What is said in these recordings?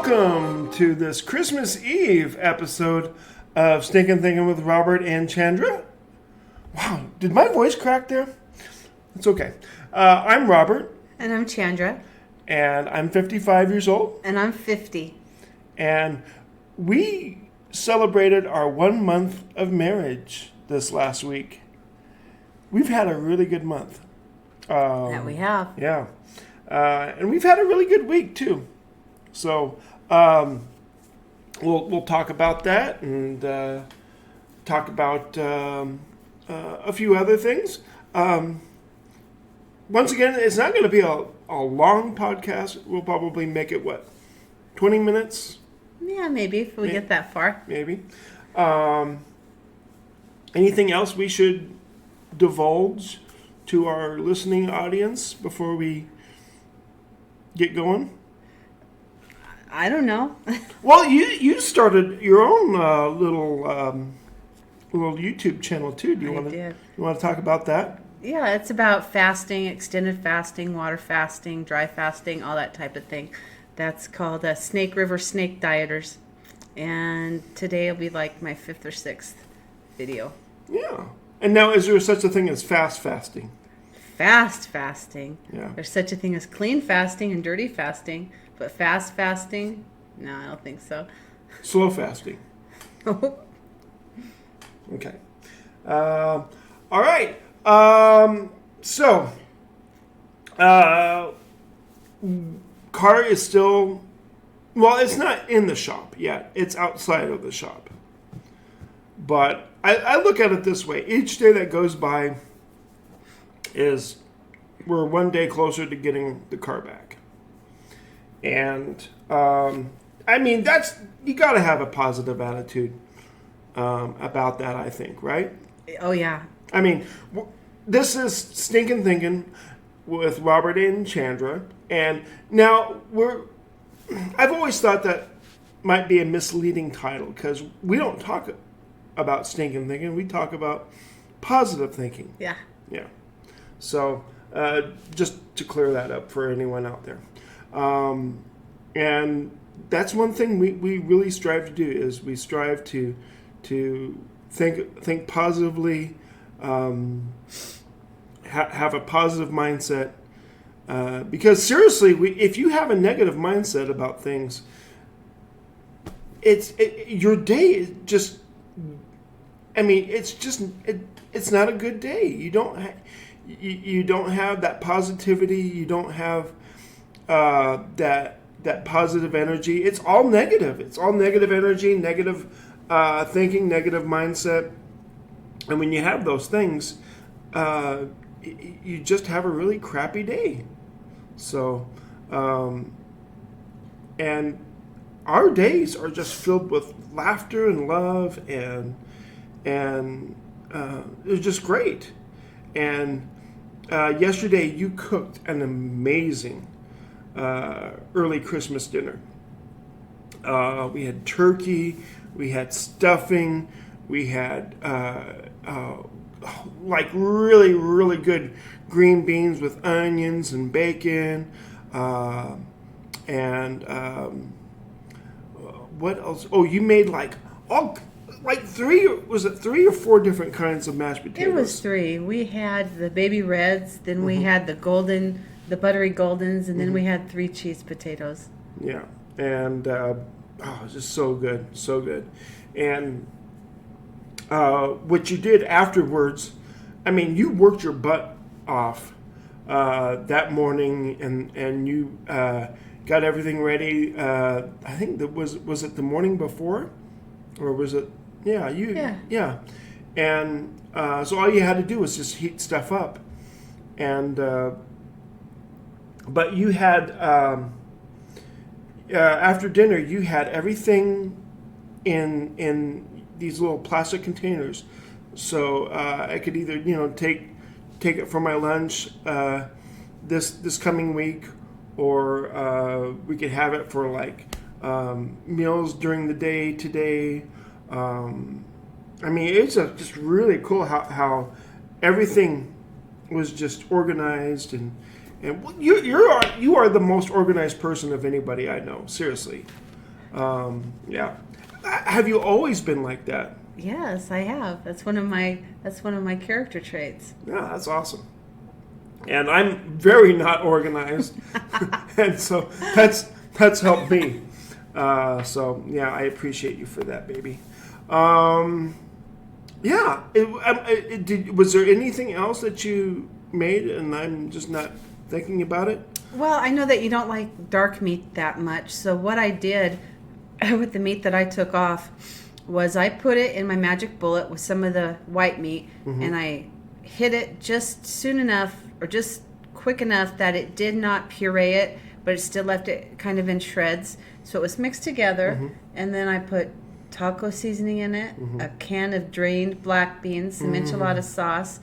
Welcome to this Christmas Eve episode of Stinkin, Thinkin with Robert and Chandra. Wow, did my voice crack there? It's okay. I'm Robert. And I'm Chandra. And I'm 55 years old. And I'm 50. And we celebrated our 1 month of marriage this last week. We've had a really good month. That we have. Yeah. And we've had a really good week, too. So we'll talk about that and talk about a few other things. Once again, it's not going to be a long podcast. We'll probably make it, 20 minutes? Yeah, maybe if we get that far. Maybe. Anything else we should divulge to our listening audience before we get going? I don't know. Well, you started your own little YouTube channel too. Do you want to talk about that? Yeah, it's about fasting, extended fasting, water fasting, dry fasting, all that type of thing. That's called Snake River Snake Dieters. And today will be like my 5th or 6th video. Yeah. And now, is there such a thing as fast fasting? Fast fasting. Yeah. There's such a thing as clean fasting and dirty fasting. But fast fasting? No, I don't think so. Slow fasting. Okay. All right. So, car is still, well, it's not in the shop yet. It's outside of the shop. But I look at it this way. Each day that goes by we're one day closer to getting the car back. And, I mean, you got to have a positive attitude about that, I think, right? Oh, yeah. I mean, this is Stinkin Thinkin with Robert and Chandra. And now I've always thought that might be a misleading title because we don't talk about stinkin' thinking. We talk about positive thinking. Yeah. Yeah. So, just to clear that up for anyone out there. And that's one thing we really strive to do is we strive to think positively, have a positive mindset. Because seriously, if you have a negative mindset about things, your day is just, I mean, it's not a good day. You don't have that positivity. You don't have that positive energy. It's all negative. It's all negative energy, negative thinking, negative mindset. And when you have those things, you just have a really crappy day. So, and our days are just filled with laughter and love, and it's just great. And yesterday you cooked an amazing early Christmas dinner. We had turkey, we had stuffing, we had like really, really good green beans with onions and bacon, and what else? Oh, you made like 3 or 4 different kinds of mashed potatoes? It was 3. We had the baby reds, then we had the buttery goldens, and then we had 3 cheese potatoes. Yeah, and it's just so good, so good. And what you did afterwards, I mean, you worked your butt off that morning, and you got everything ready. I think was it the morning before, or was it? Yeah, yeah. And so all you had to do was just heat stuff up, and but you had after dinner you had everything in these little plastic containers, so I could either take it for my lunch this coming week, or we could have it for like meals during the day today. I mean, it's just really cool how everything was just organized, and you are the most organized person of anybody I know. Seriously, Yeah. Have you always been like that? Yes, I have. That's one of my character traits. Yeah, that's awesome. And I'm very not organized, and so that's helped me. So yeah, I appreciate you for that, baby. Yeah. Was there anything else that you made, and I'm just not thinking about it? Well, I know that you don't like dark meat that much. So what I did with the meat that I took off was I put it in my magic bullet with some of the white meat, and I hit it just soon enough or just quick enough that it did not puree it, but it still left it kind of in shreds. So it was mixed together, and then I put taco seasoning in it, a can of drained black beans, some enchilada sauce,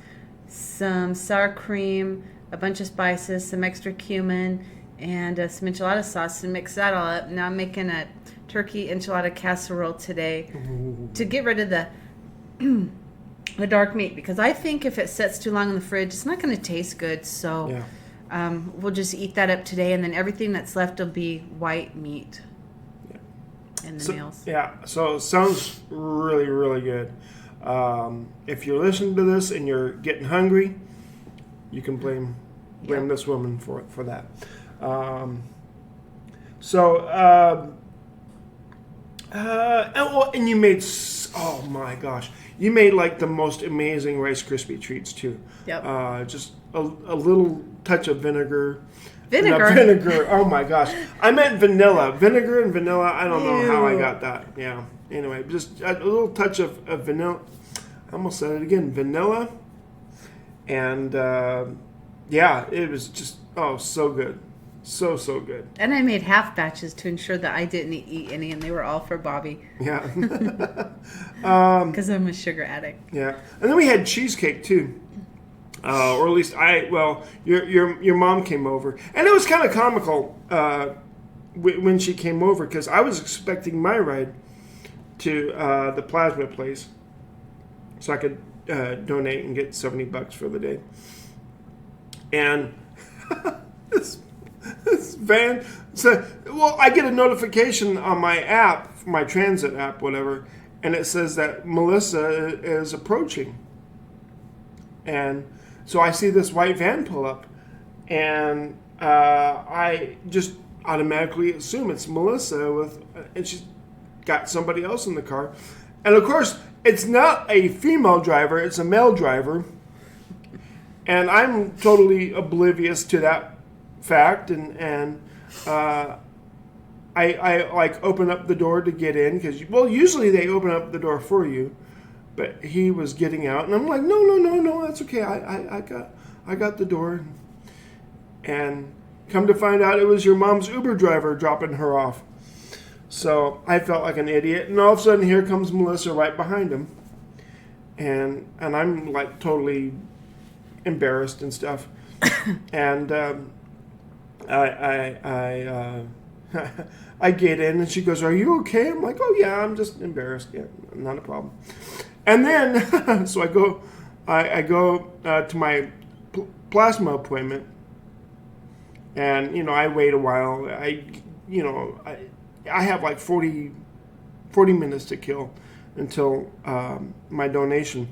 some sour cream, a bunch of spices, some extra cumin, and some enchilada sauce, and mix that all up. Now I'm making a turkey enchilada casserole today to get rid of the dark meat, because I think if it sits too long in the fridge, it's not going to taste good. So we'll just eat that up today, and then everything that's left will be white meat in the meals. Yeah, so it sounds really, really good. If you're listening to this and you're getting hungry, you can blame this woman for that. And you made, oh my gosh, you made like the most amazing Rice Krispie treats too. Yep. Just a little touch of vinegar. Vinegar? No, vinegar. Oh my gosh. I meant vanilla. Vinegar and vanilla. I don't know how I got that. Yeah. Anyway, just a little touch of vanilla. I almost said it again. Vanilla. And it was just, so good. So good. And I made half batches to ensure that I didn't eat any, and they were all for Bobby. Yeah. Because I'm a sugar addict. Yeah. And then we had cheesecake too. Or at least your mom came over. And it was kind of comical when she came over, because I was expecting my ride to the plasma place so I could donate and get $70 for the day. And this van said, I get a notification on my app, my transit app, whatever, and it says that Melissa is approaching. And so I see this white van pull up, and I just automatically assume it's Melissa and she's got somebody else in the car. And of course, it's not a female driver, it's a male driver. And I'm totally oblivious to that fact, and I like open up the door to get in, because usually they open up the door for you, but he was getting out, and I'm like, no, that's okay, I got the door. And come to find out, it was your mom's Uber driver dropping her off. So I felt like an idiot, and all of a sudden here comes Melissa right behind him, and I'm like totally embarrassed and stuff. And I get in, and she goes, "Are you okay?" I'm like, "Oh yeah, I'm just embarrassed. Yeah, not a problem." And then so I go to my plasma appointment, and I wait a while. I have like 40 minutes to kill until my donation.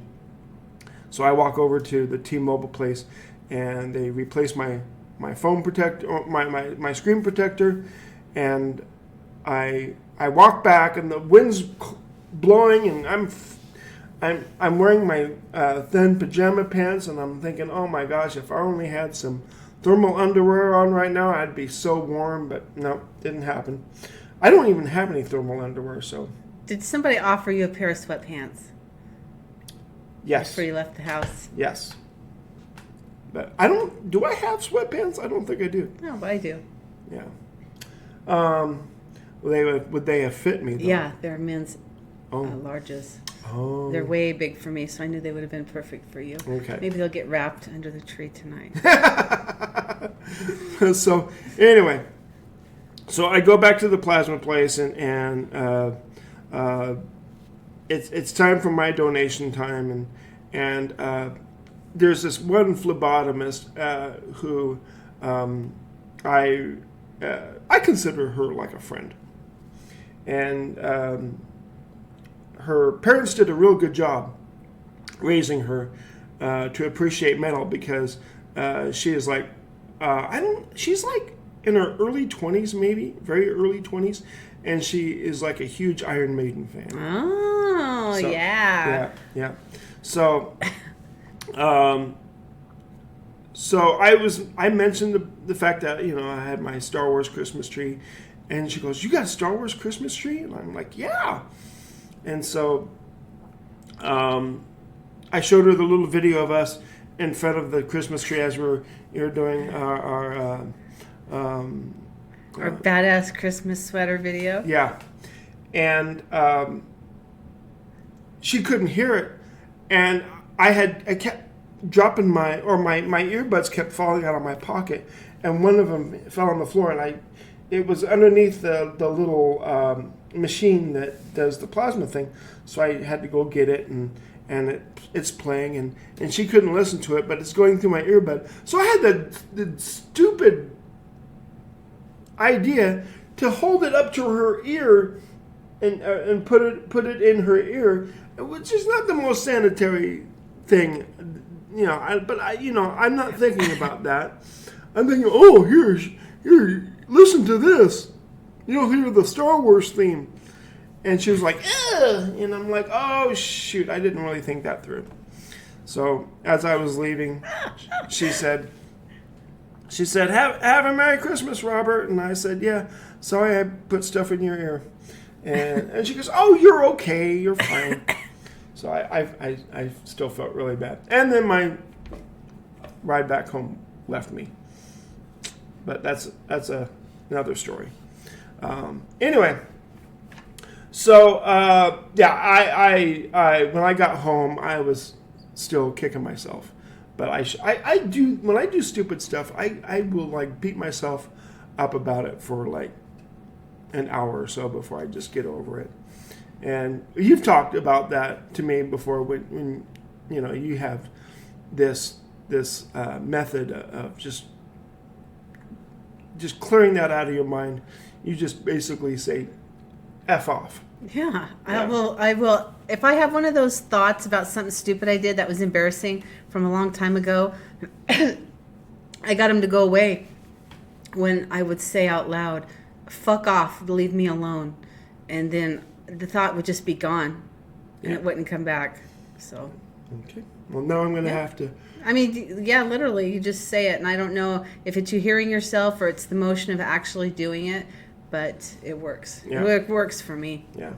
So I walk over to the T-Mobile place, and they replace my phone protector, my screen protector, and I walk back, and the wind's blowing, and I'm wearing my thin pajama pants, and I'm thinking, oh my gosh, if I only had some thermal underwear on right now, I'd be so warm. But no, didn't happen. I don't even have any thermal underwear. So did somebody offer you a pair of sweatpants? Yes. Before you left the house? Yes. But do I have sweatpants? I don't think I do. No, but I do. Yeah. Would they have fit me though? Yeah, they're men's larges. Oh. They're way big for me, so I knew they would have been perfect for you. Okay. Maybe they'll get wrapped under the tree tonight. So, anyway. So I go back to the plasma place, and it's time for my donation time, and there's this one phlebotomist who I consider her like a friend, and her parents did a real good job raising her to appreciate metal because she is like, she's like in her early 20s, maybe, very early 20s, and she is like a huge Iron Maiden fan. Oh, So, yeah. Yeah. So, I mentioned the fact that, I had my Star Wars Christmas tree, and she goes, "You got a Star Wars Christmas tree?" And I'm like, "Yeah." And so, I showed her the little video of us in front of the Christmas tree as we were doing our badass Christmas sweater video. Yeah. And she couldn't hear it. And I kept dropping my earbuds kept falling out of my pocket. And one of them fell on the floor. And it was underneath the little machine that does the plasma thing. So I had to go get it, and it's playing. And she couldn't listen to it, but it's going through my earbud. So I had the stupid idea to hold it up to her ear and put it in her ear, which is not the most sanitary thing, I'm not thinking about that. I'm thinking, oh, here, listen to this. You'll hear the Star Wars theme. And she was like, ugh, and I'm like, oh shoot, I didn't really think that through. So as I was leaving, she said, have a Merry Christmas, Robert. And I said, yeah, sorry I put stuff in your ear. And she goes, oh, you're okay, you're fine. So I still felt really bad. And then my ride back home left me. But that's another story. Anyway, so I when I got home, I was still kicking myself. But I do, when I do stupid stuff, I will like beat myself up about it for like an hour or so before I just get over it. And you've talked about that to me before when you have this method of just just clearing that out of your mind, you just basically say, F off. Yeah, I will. If I have one of those thoughts about something stupid I did that was embarrassing from a long time ago, I got him to go away when I would say out loud, fuck off, leave me alone. And then the thought would just be gone and it wouldn't come back. So. Okay. Well, now I'm going to have to. I mean, yeah, literally, you just say it. And I don't know if it's you hearing yourself or it's the motion of actually doing it, but it works. Yeah. It works for me. Yeah.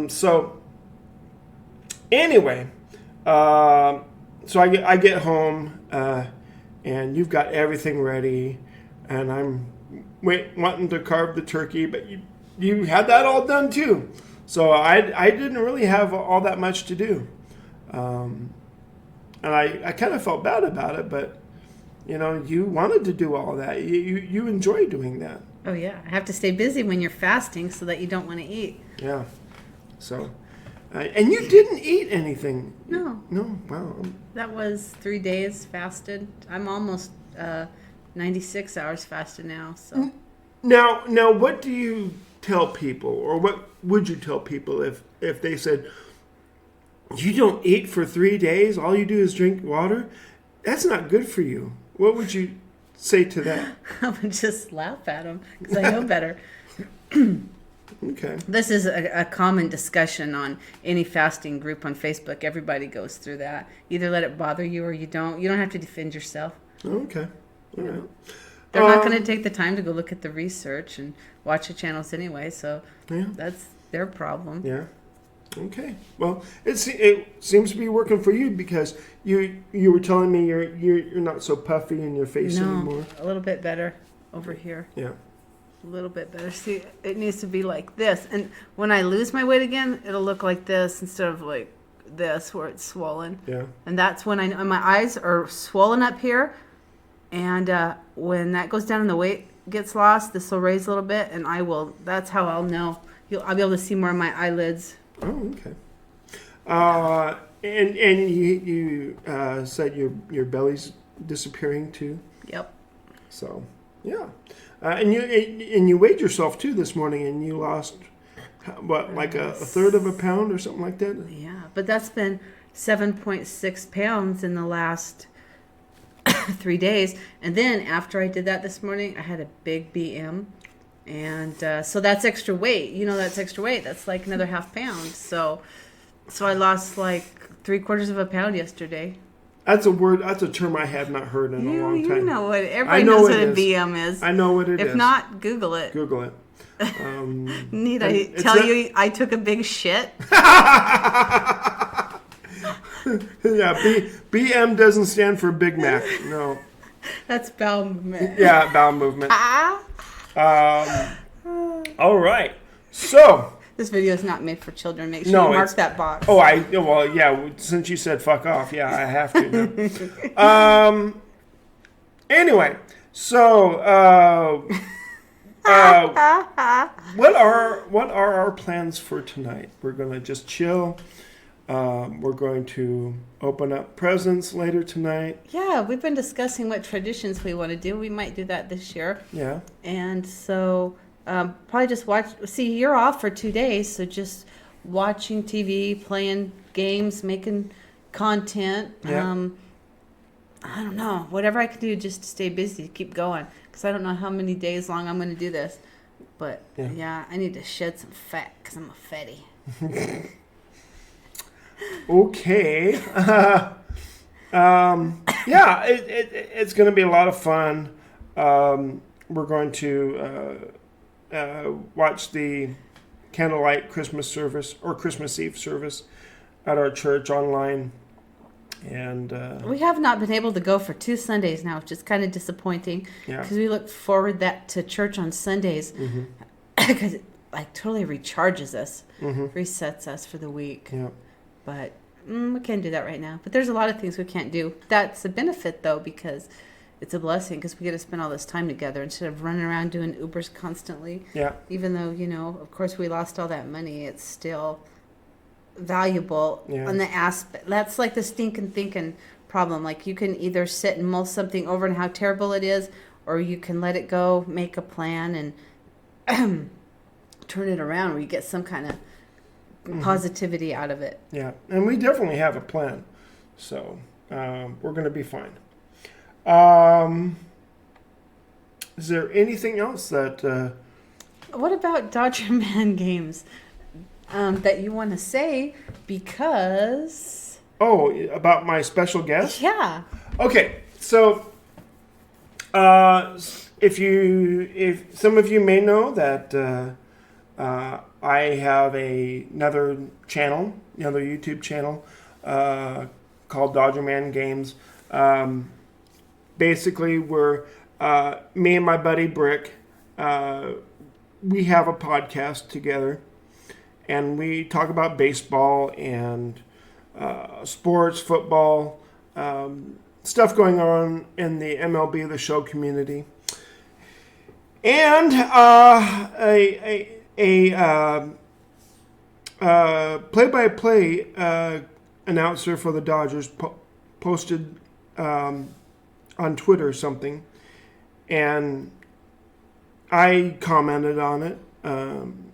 So, anyway, so I get home, and you've got everything ready, and I'm wanting to carve the turkey, but you had that all done too. So I didn't really have all that much to do. And I kind of felt bad about it, but you wanted to do all that. You enjoy doing that. Oh yeah, I have to stay busy when you're fasting so that you don't want to eat. Yeah. So, and you didn't eat anything. No. No. Wow. That was 3 days fasted. I'm almost 96 hours fasted now. So. Now, what do you tell people, or what would you tell people if they said, you don't eat for 3 days, all you do is drink water? That's not good for you. What would you say to that? I would just laugh at them because I know better. Okay. This is a common discussion on any fasting group on Facebook. Everybody goes through that. Either let it bother you or you don't. You don't have to defend yourself. Okay. All right. They're not going to take the time to go look at the research and watch the channels anyway, so that's their problem. Yeah. Okay. Well, it seems to be working for you because you were telling me you're not so puffy in your face anymore. A little bit better over here. Yeah. A little bit better. See, it needs to be like this. And when I lose my weight again, it'll look like this instead of like this where it's swollen. Yeah. And that's when my eyes are swollen up here. And when that goes down and the weight gets lost, this will raise a little bit. And that's how I'll know. I'll be able to see more of my eyelids. Oh, okay. And you said your belly's disappearing too? Yep. So, yeah. And you weighed yourself too this morning, and you lost what, like a third of a pound or something like that? Yeah, but that's been 7.6 pounds in the last 3 days. And then after I did that this morning, I had a big BM. And so that's extra weight. That's extra weight. That's like another half pound. So I lost like 3/4 of a pound yesterday. That's a word. That's a term I have not heard in a long time. You know what? Everybody knows what a BM is. I know what it is. If not, Google it. Google it. Need I tell you I took a big shit? Yeah, BM doesn't stand for Big Mac. No. That's bowel movement. Yeah, bowel movement. All right. So. This video is not made for children. Make sure you mark that box. Oh, well, yeah. Since you said fuck off, yeah, I have to. Anyway, so what are our plans for tonight? We're gonna just chill. We're going to open up presents later tonight. Yeah, we've been discussing what traditions we want to do. We might do that this year. Yeah. And so probably just watch. See, you're off for 2 days, so just watching TV, playing games, making content. Yeah. I don't know. Whatever I can do just to stay busy, keep going. Because I don't know how many days long I'm going to do this. But, yeah I need to shed some fat because I'm a fatty. Okay. Yeah, it's going to be a lot of fun. We're going to watch the candlelight Christmas service or Christmas Eve service at our church online. And we have not been able to go for 2 Sundays now, which is kind of disappointing because we look forward to church on Sundays because it like totally recharges us, resets us for the week. Yeah. But we can't do that right now. But there's a lot of things we can't do. That's a benefit, though, because it's a blessing because we get to spend all this time together instead of running around doing Ubers constantly. Yeah. Even though, of course, we lost all that money, it's still valuable on the aspect. That's like the Stinkin Thinkin problem. Like you can either sit and mull something over and how terrible it is, or you can let it go, make a plan, and turn it around where you get some kind of positivity out of it. Yeah, and we definitely have a plan, so we're going to be fine. Is there anything else that? What about Dodger Man games that you want to say? Because about my special guest. Yeah. Okay, so if some of you may know that. I have another YouTube channel called Dodger Man Games. Basically, we're me and my buddy Brick. We have a podcast together, and we talk about baseball and sports, football, stuff going on in the MLB The Show community, and a play-by-play announcer for the Dodgers posted on Twitter something, and I commented on it, and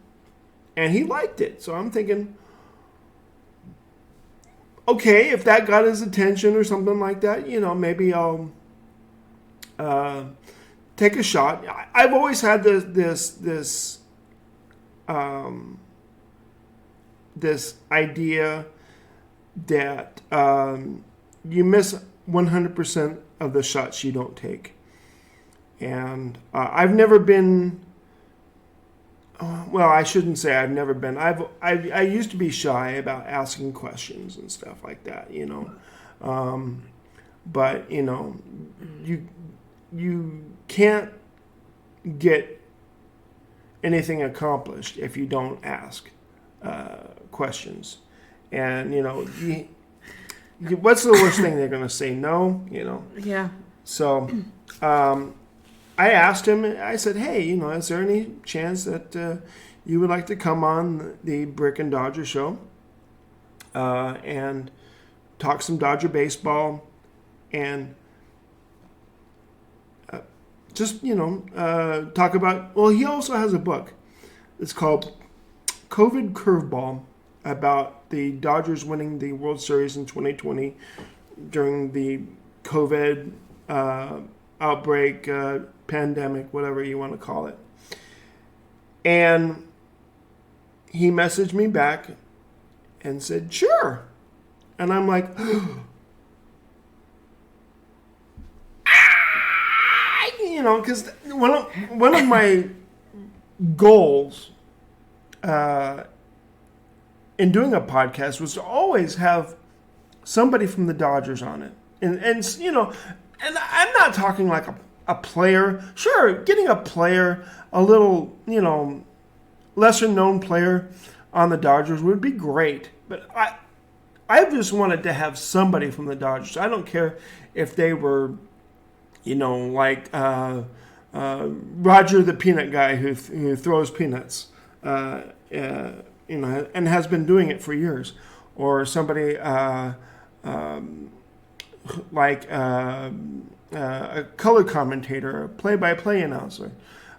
he liked it. So I'm thinking, okay, if that got his attention or something like that, maybe I'll take a shot. I've always had this idea that you miss 100% of the shots you don't take. And I've never been, well, I shouldn't say I've never been. I used to be shy about asking questions and stuff like that, but, you can't get anything accomplished if you don't ask questions. And what's the worst thing they're going to say? No, Yeah. So I asked him. I said, "Hey, is there any chance that you would like to come on the Brick and Dodger show and talk some Dodger baseball and just, talk about, well, he also has a book. It's called COVID Curveball, about the Dodgers winning the World Series in 2020 during the COVID outbreak, pandemic, whatever you want to call it. And he messaged me back and said, sure. And I'm like, because one of my goals in doing a podcast was to always have somebody from the Dodgers on it. And I'm not talking like a player. Sure, getting a player, a little, lesser known player on the Dodgers would be great. But I just wanted to have somebody from the Dodgers. I don't care if they were, like Roger the peanut guy who throws peanuts, and has been doing it for years, or somebody like a color commentator, a play-by-play announcer,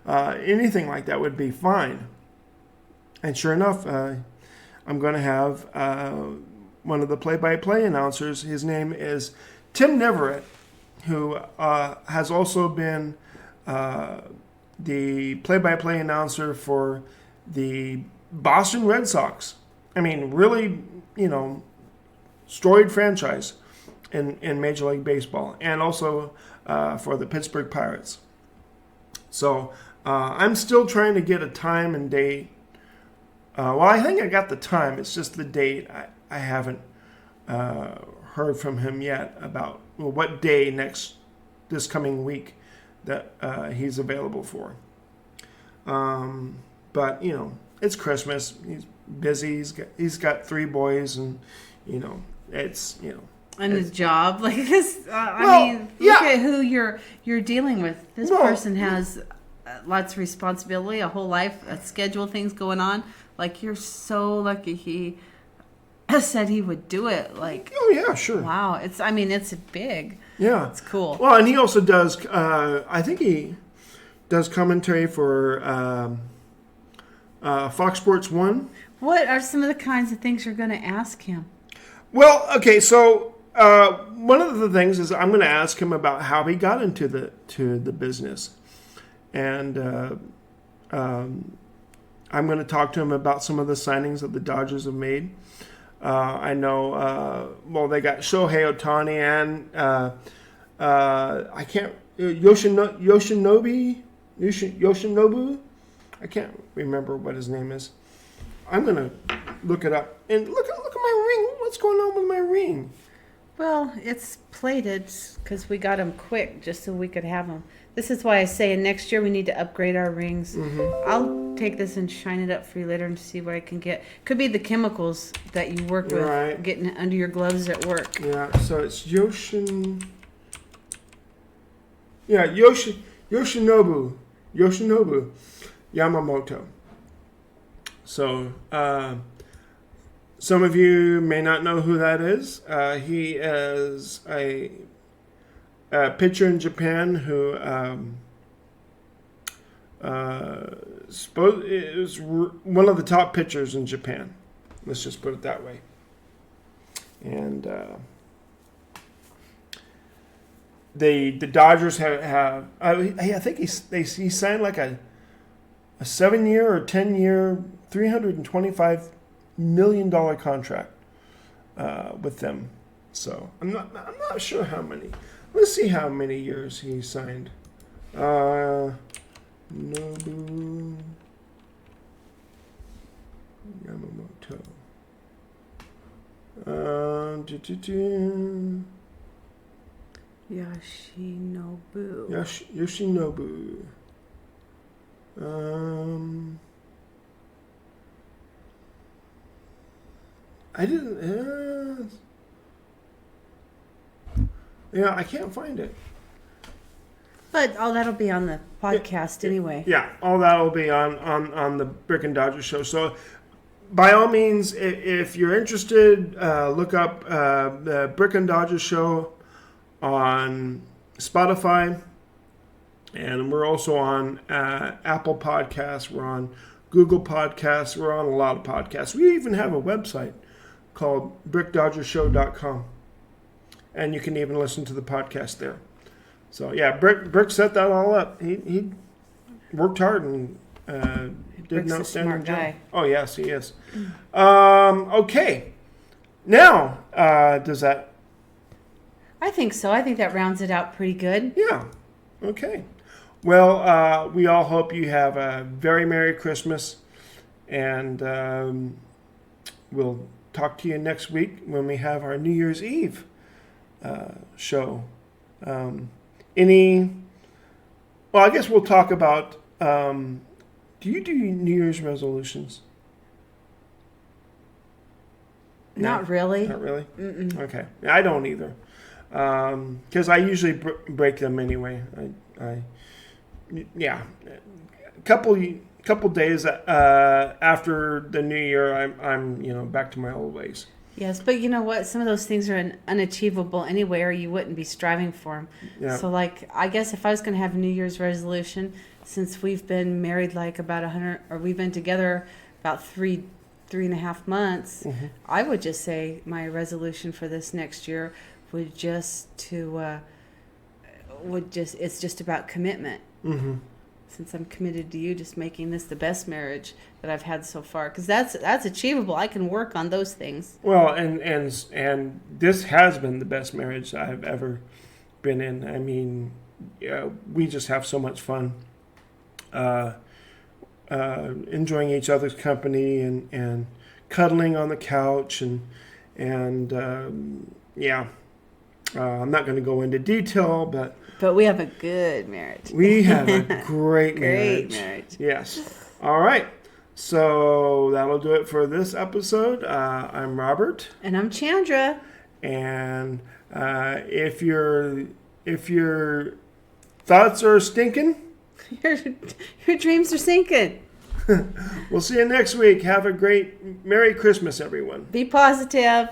anything like that would be fine. And sure enough, I'm going to have one of the play-by-play announcers. His name is Tim Neverett, who has also been the play-by-play announcer for the Boston Red Sox. I mean, really, storied franchise in Major League Baseball, and also for the Pittsburgh Pirates. So I'm still trying to get a time and date. Well, I think I got the time. It's just the date. I haven't heard from him yet about what day this coming week that he's available for. But it's Christmas. He's busy. He's got 3 boys, and it's And his job, like this. Look at who you're dealing with. This person has lots of responsibility, a whole life, a schedule, things going on. Like, you're so lucky he said he would do it. Like, oh yeah, sure. Wow, it's big. Yeah, it's cool. Well, and he also does. I think he does commentary for Fox Sports 1. What are some of the kinds of things you're going to ask him? Well, okay, so one of the things is I'm going to ask him about how he got into the business, and I'm going to talk to him about some of the signings that the Dodgers have made. I know, they got Shohei Ohtani and I can't Yoshinobu. I can't remember what his name is. I'm gonna look it up and look at my ring. What's going on with my ring? Well, it's plated because we got them quick just so we could have them. This is why I say next year we need to upgrade our rings. Mm-hmm. I'll take this and shine it up for you later and see what I can get. Could be the chemicals that you work with, getting it under your gloves at work. Yeah, so it's Yoshinobu Yamamoto. So, some of you may not know who that is. He is a pitcher in Japan who is one of the top pitchers in Japan. Let's just put it that way. And the Dodgers have I think he signed like a 7-year or 10-year, $325 million contract with them. So I'm not sure how many. Let's see how many years he signed. Nobu Yamamoto. Yoshinobu. Yoshinobu. I didn't. Yeah, I can't find it. But all that'll be on the podcast anyway. Yeah, all that'll be on the Brick and Dodger show. So, by all means, if you're interested, look up the Brick and Dodger show on Spotify, And we're also on Apple Podcasts. We're on Google Podcasts. We're on a lot of podcasts. We even have a website called brickdodgershow.com. And you can even listen to the podcast there. So, yeah, Brick set that all up. He worked hard and did an outstanding job. Oh, yes, he is. Okay. Now, does that... I think so. I think that rounds it out pretty good. Yeah. Okay. Well, we all hope you have a very Merry Christmas. And we'll talk to you next week when we have our New Year's Eve show. Well, I guess we'll talk about, do you do New Year's resolutions? Not really. Not really? Mm-mm. Okay. I don't either. Because I usually break them anyway. A couple days after the new year, I'm back to my old ways. Yes, but you know what? Some of those things are unachievable anyway, or you wouldn't be striving for them. Yeah. So, like, I guess if I was going to have a New Year's resolution, since we've been married like about 100, or we've been together about 3.5 months, Mm-hmm. I would just say my resolution for this next year would it's just about commitment. Mm-hmm. Since I'm committed to you, just making this the best marriage that I've had so far, because that's achievable. I can work on those things. Well, and this has been the best marriage I've ever been in. I mean, we just have so much fun, enjoying each other's company and cuddling on the couch and I'm not going to go into detail, but we have a good marriage. We have a great marriage. Great marriage. Yes. All right. So that'll do it for this episode. I'm Robert, And I'm Chandra. and if your thoughts are stinking, Your dreams are sinking. we'll see you next week. Have a great Merry Christmas, everyone. Be positive.